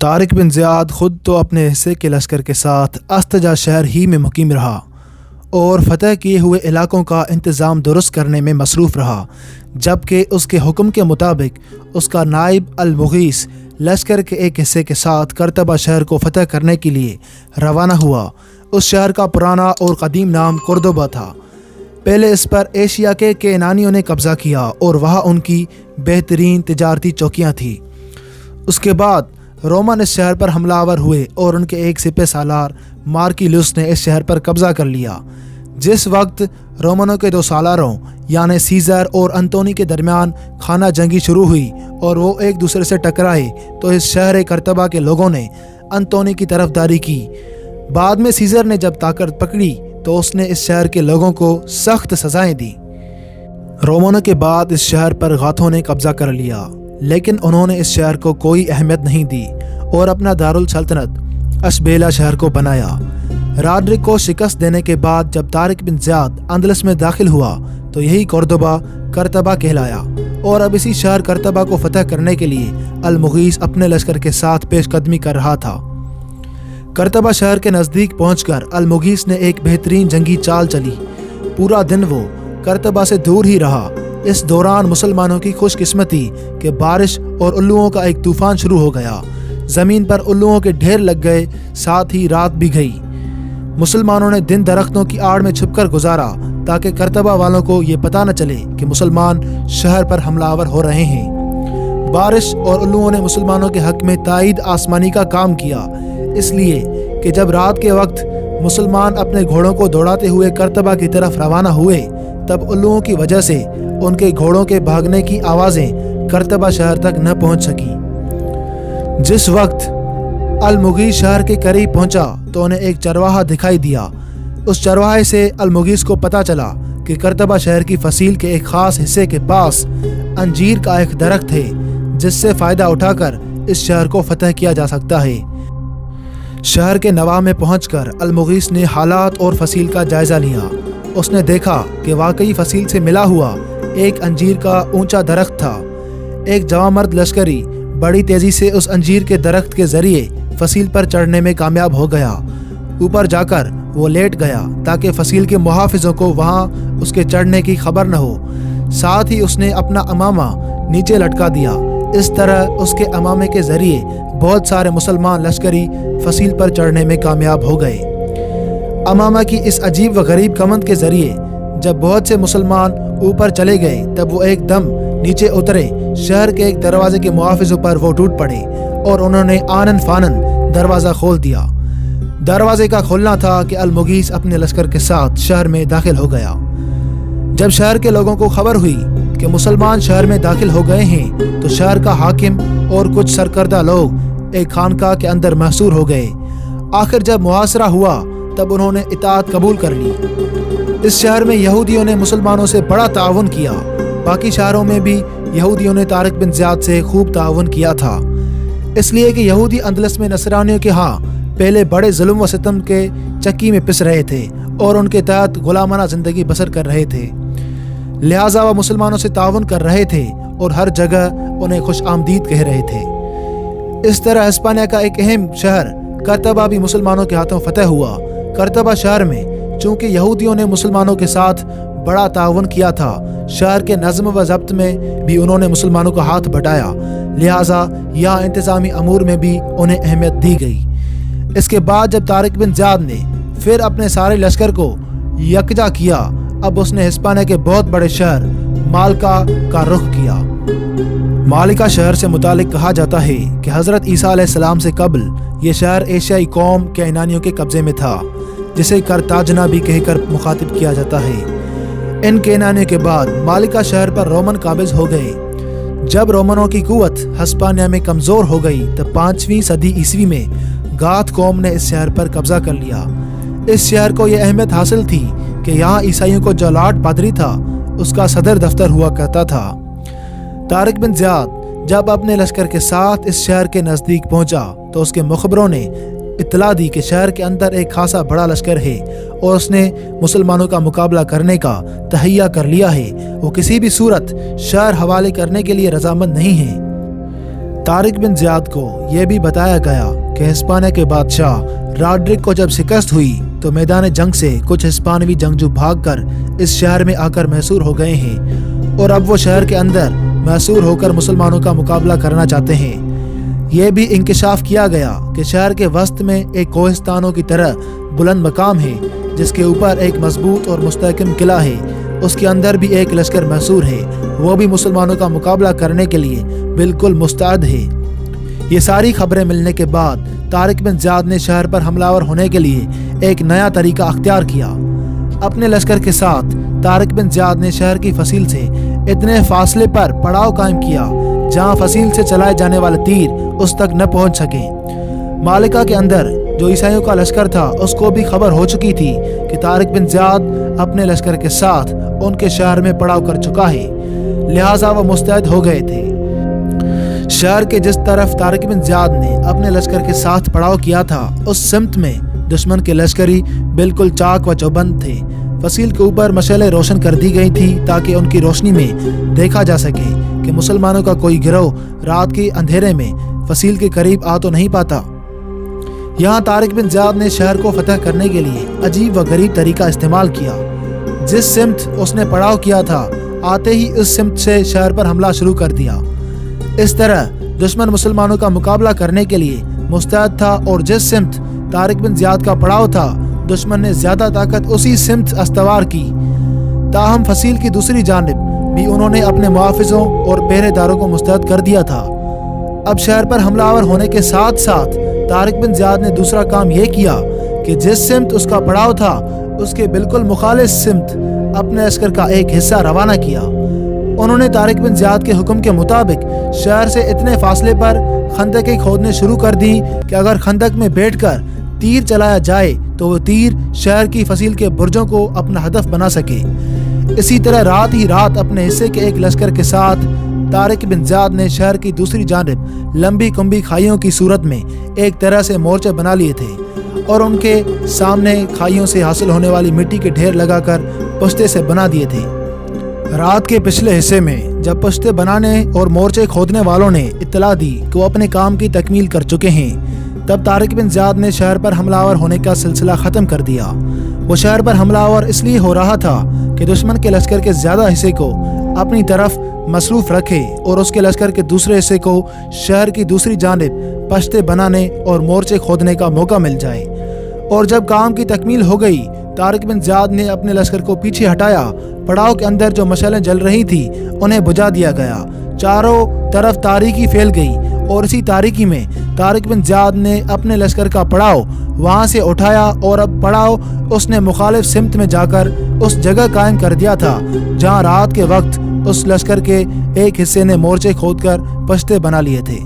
طارق بن زیاد خود تو اپنے حصے کے لشکر کے ساتھ استجا شہر ہی میں مقیم رہا اور فتح کیے ہوئے علاقوں کا انتظام درست کرنے میں مصروف رہا، جبکہ اس کے حکم کے مطابق اس کا نائب المغیث لشکر کے ایک حصے کے ساتھ کرتبہ شہر کو فتح کرنے کے لیے روانہ ہوا۔ اس شہر کا پرانا اور قدیم نام قردبہ تھا۔ پہلے اس پر ایشیا کے کینانیوں نے قبضہ کیا اور وہاں ان کی بہترین تجارتی چوکیاں تھیں۔ اس کے بعد رومن اس شہر پر حملہ آور ہوئے اور ان کے ایک سپہ سالار مارکیلوس نے اس شہر پر قبضہ کر لیا۔ جس وقت رومنوں کے دو سالاروں یعنی سیزر اور انتونی کے درمیان خانہ جنگی شروع ہوئی اور وہ ایک دوسرے سے ٹکرائے تو اس شہر کرتبہ کے لوگوں نے انتونی کی طرفداری کی۔ بعد میں سیزر نے جب طاقت پکڑی تو اس نے اس شہر کے لوگوں کو سخت سزائیں دیں۔ رومنوں کے بعد اس شہر پر غاتھوں نے قبضہ کر لیا، لیکن انہوں نے اس شہر کو کوئی اہمیت نہیں دی اور اپنا دارالسلطنت اشبیلا شہر کو بنایا۔ رادرک کو شکست دینے کے بعد جب طارق بن زیاد اندلس میں داخل ہوا تو یہی قردبہ کرتبہ کہلایا، اور اب اسی شہر کرتبہ کو فتح کرنے کے لیے المغیث اپنے لشکر کے ساتھ پیش قدمی کر رہا تھا۔ کرتبہ شہر کے نزدیک پہنچ کر المغیث نے ایک بہترین جنگی چال چلی۔ پورا دن وہ کرتبہ سے دور ہی رہا۔ اس دوران مسلمانوں کی خوش قسمتی کہ بارش اور الوؤں کا ایک طوفان شروع ہو گیا۔ زمین پر الوؤں کے ڈھیر لگ گئے، ساتھ ہی رات بھی گئی۔ مسلمانوں نے دن درختوں کی آڑ میں چھپ کر گزارا تاکہ کرتبہ والوں کو یہ پتہ نہ چلے کہ مسلمان شہر پر حملہ آور ہو رہے ہیں۔ بارش اور الوؤں نے مسلمانوں کے حق میں تائید آسمانی کا کام کیا، اس لیے کہ جب رات کے وقت مسلمان اپنے گھوڑوں کو دوڑاتے ہوئے کرتبہ کی طرف روانہ ہوئے تب الوؤں کی وجہ سے ان کے گھوڑوں کے بھاگنے کی آوازیں کرتبہ شہر تک نہ پہنچ سکیں۔ جس وقت المغیث شہر کے قریب پہنچا تو انہیں ایک چرواہا دکھائی دیا۔ اس چرواہے سے المغیث کو پتہ چلا کہ کرتبہ شہر کی فصیل کے ایک خاص حصے کے پاس انجیر کا ایک درخت ہے جس سے فائدہ اٹھا کر اس شہر کو فتح کیا جا سکتا ہے۔ شہر کے نواح میں پہنچ کر المغیث نے حالات اور فصیل کا جائزہ لیا۔ اس نے دیکھا کہ واقعی فصیل سے ملا ہوا ایک انجیر کا اونچا درخت تھا۔ ایک جوان مرد لشکری بڑی تیزی سے اس انجیر کے درخت کے ذریعے فصیل پر چڑھنے میں کامیاب ہو گیا۔ اوپر جا کر وہ لیٹ گیا تاکہ فصیل کے محافظوں کو وہاں اس کے چڑھنے کی خبر نہ ہو۔ ساتھ ہی اس نے اپنا امامہ نیچے لٹکا دیا۔ اس طرح اس کے امامے کے ذریعے بہت سارے مسلمان لشکری فصیل پر چڑھنے میں کامیاب ہو گئے۔ امامہ کی اس عجیب و غریب کمند کے ذریعے جب بہت سے مسلمان اوپر چلے گئے تب وہ ایک دم نیچے اترے۔ شہر کے ایک دروازے کے محافظوں پر وہ ٹوٹ پڑے اور انہوں نے آنن فانن دروازہ کھول دیا۔ دروازے کا کھولنا تھا کہ المغیث اپنے لشکر کے ساتھ شہر میں داخل ہو گیا۔ جب شہر کے لوگوں کو خبر ہوئی کہ مسلمان شہر میں داخل ہو گئے ہیں تو شہر کا حاکم اور کچھ سرکردہ لوگ ایک خانقاہ کے اندر محصور ہو گئے۔ آخر جب محاصرہ ہوا تب انہوں نے اطاعت قبول کر لی۔ اس شہر میں یہودیوں نے مسلمانوں سے بڑا تعاون کیا۔ باقی شہروں میں بھی یہودیوں نے طارق بن زیاد سے خوب تعاون کیا تھا، اس لیے کہ یہودی اندلس میں نصرانیوں کے ہاں پہلے بڑے ظلم و ستم کے چکی میں پس رہے تھے اور ان کے تحت غلامانہ زندگی بسر کر رہے تھے، لہٰذا وہ مسلمانوں سے تعاون کر رہے تھے اور ہر جگہ انہیں خوش آمدید کہہ رہے تھے۔ اس طرح ہسپانیہ کا ایک اہم شہر کرتبہ بھی مسلمانوں کے ہاتھوں فتح ہوا۔ کرتبہ شہر میں چونکہ یہودیوں نے مسلمانوں کے ساتھ بڑا تعاون کیا تھا، شہر کے نظم و ضبط میں بھی انہوں نے مسلمانوں کا ہاتھ بٹایا، لہٰذا یہاں انتظامی امور میں بھی انہیں اہمیت دی گئی۔ اس کے بعد جب طارق بن زیاد نے پھر اپنے سارے لشکر کو یکجا کیا، اب اس نے ہسپانیہ کے بہت بڑے شہر مالکا کا رخ کیا۔ مالکا شہر سے متعلق کہا جاتا ہے کہ حضرت عیسیٰ علیہ السلام سے قبل یہ شہر ایشیائی قوم کینانیوں کے قبضے میں تھا، جسے کرتاجنا بھی کہہ کر مخاطب کیا جاتا ہے۔ ان کینانیوں کے بعد مالکا شہر پر رومن قابض ہو گئے۔ جب رومنوں کی قوت ہسپانیہ میں کمزور ہو گئی تب 5ویں صدی عیسوی میں گاتھ قوم نے اس شہر پر قبضہ کر لیا۔ اس شہر کو یہ اہمیت حاصل تھی کہ یہاں عیسائیوں کو جو لاٹ پادری تھا اس کا صدر دفتر ہوا کرتا تھا۔ طارق بن زیاد جب اپنے لشکر کے ساتھ اس شہر کے نزدیک پہنچا تو اس کے مخبروں نے اطلاع دی کہ شہر کے اندر ایک خاصا بڑا لشکر ہے اور اس نے مسلمانوں کا مقابلہ کرنے کا تہیہ کر لیا ہے۔ وہ کسی بھی صورت شہر حوالے کرنے کے لیے رضامند نہیں ہے۔ طارق بن زیاد کو یہ بھی بتایا گیا کہ ہسپانیہ کے بادشاہ راڈرک کو جب شکست ہوئی تو میدان جنگ سے کچھ ہسپانوی جنگجو بھاگ کر اس شہر میں آ کر محصور ہو گئے ہیں اور اب وہ شہر کے اندر محصور ہو کر مسلمانوں کا مقابلہ کرنا چاہتے ہیں۔ یہ بھی انکشاف کیا گیا کہ شہر کے وسط میں ایک کوہستانوں کی طرح بلند مقام ہے جس کے اوپر ایک مضبوط اور مستحکم قلعہ ہے۔ اس کے اندر بھی ایک لشکر محصور ہے، وہ بھی مسلمانوں کا مقابلہ کرنے کے لیے بالکل مستعد ہے۔ یہ ساری خبریں ملنے کے بعد طارق بن زیاد نے شہر پر حملہ آور ہونے کے لیے ایک نیا طریقہ اختیار کیا۔ اپنے لشکر کے ساتھ طارق بن زیاد نے شہر کی فصیل سے اتنے فاصلے پر پڑاؤ قائم کیا جہاں فصیل سے چلائے جانے والے تیر اس تک نہ پہنچ سکے۔ مالکہ کے اندر جو عیسائیوں کا لشکر تھا اس کو بھی خبر ہو چکی تھی کہ طارق بن زیاد اپنے لشکر کے ساتھ ان کے شہر میں پڑاؤ کر چکا ہے، لہٰذا وہ مستعد ہو گئے تھے۔ شہر کے جس طرف طارق بن زیاد نے اپنے لشکر کے ساتھ پڑاؤ کیا تھا اس سمت میں دشمن کے لشکری بالکل چاک و چوبند تھے۔ فصیل کے اوپر مشعلیں روشن کر دی گئی تھی تاکہ ان کی روشنی میں دیکھا جا سکے کہ مسلمانوں کا کوئی گروہ رات کے اندھیرے میں فصیل کے قریب آ تو نہیں پاتا۔ یہاں طارق بن زیاد نے شہر کو فتح کرنے کے لیے عجیب و غریب طریقہ استعمال کیا۔ جس سمت اس نے پڑاؤ کیا تھا آتے ہی اس سمت سے شہر پر حملہ شروع کر دیا۔ اس طرح دشمن مسلمانوں کا مقابلہ کرنے کے لیے مستعد تھا اور جس سمت طارق بن زیاد کا پڑاؤ تھا دشمن نے زیادہ طاقت اسی سمت استوار کی۔ تاہم فصیل کی دوسری جانب بھی انہوں نے اپنے محافظوں اور پہرے داروں کو مستعد کر دیا تھا۔ اب شہر پر حملہ آور ہونے کے ساتھ ساتھ طارق بن زیاد نے دوسرا کام یہ کیا کہ جس سمت اس کا پڑاؤ تھا اس کے بالکل مخالف سمت اپنے لشکر کا ایک حصہ روانہ کیا۔ انہوں نے طارق بن زیاد کے حکم کے مطابق شہر سے اتنے فاصلے پر خندقیں کھودنے شروع کر دی کہ اگر خندق میں بیٹھ کر تیر چلایا جائے تو وہ تیر شہر کی فصیل کے برجوں کو اپنا ہدف بنا سکے۔ اسی طرح رات ہی رات اپنے حصے کے ایک لشکر کے ساتھ طارق بن زیاد نے شہر کی دوسری جانب لمبی کمبی کھائیوں کی صورت میں ایک طرح سے مورچے بنا لیے تھے اور ان کے سامنے کھائیوں سے حاصل ہونے والی مٹی کے ڈھیر لگا کر پشتے سے بنا دیے تھے۔ رات کے پچھلے حصے میں جب پشتے بنانے اور مورچے کھودنے والوں نے اطلاع دی کہ وہ اپنے کام کی تکمیل کر چکے ہیں تب طارق بن زیاد نے شہر پر حملہ آور ہونے کا سلسلہ ختم کر دیا۔ وہ شہر پر حملہ آور اس لیے ہو رہا تھا کہ دشمن کے لشکر کے زیادہ حصے کو اپنی طرف مصروف رکھے اور اس کے لشکر کے دوسرے حصے کو شہر کی دوسری جانب پشتے بنانے اور مورچے کھودنے کا موقع مل جائے۔ اور جب کام کی تکمیل ہو گئی طارق بن زیاد نے اپنے لشکر کو پیچھے ہٹایا۔ پڑاؤ کے اندر جو مشعلیں جل رہی تھی انہیں بجھا دیا گیا۔ چاروں طرف تاریکی پھیل گئی اور اسی تاریکی میں طارق بن زیاد نے اپنے لشکر کا پڑاؤ وہاں سے اٹھایا اور اب پڑاؤ اس نے مخالف سمت میں جا کر اس جگہ قائم کر دیا تھا جہاں رات کے وقت اس لشکر کے ایک حصے نے مورچے کھود کر پشتے بنا لیے تھے۔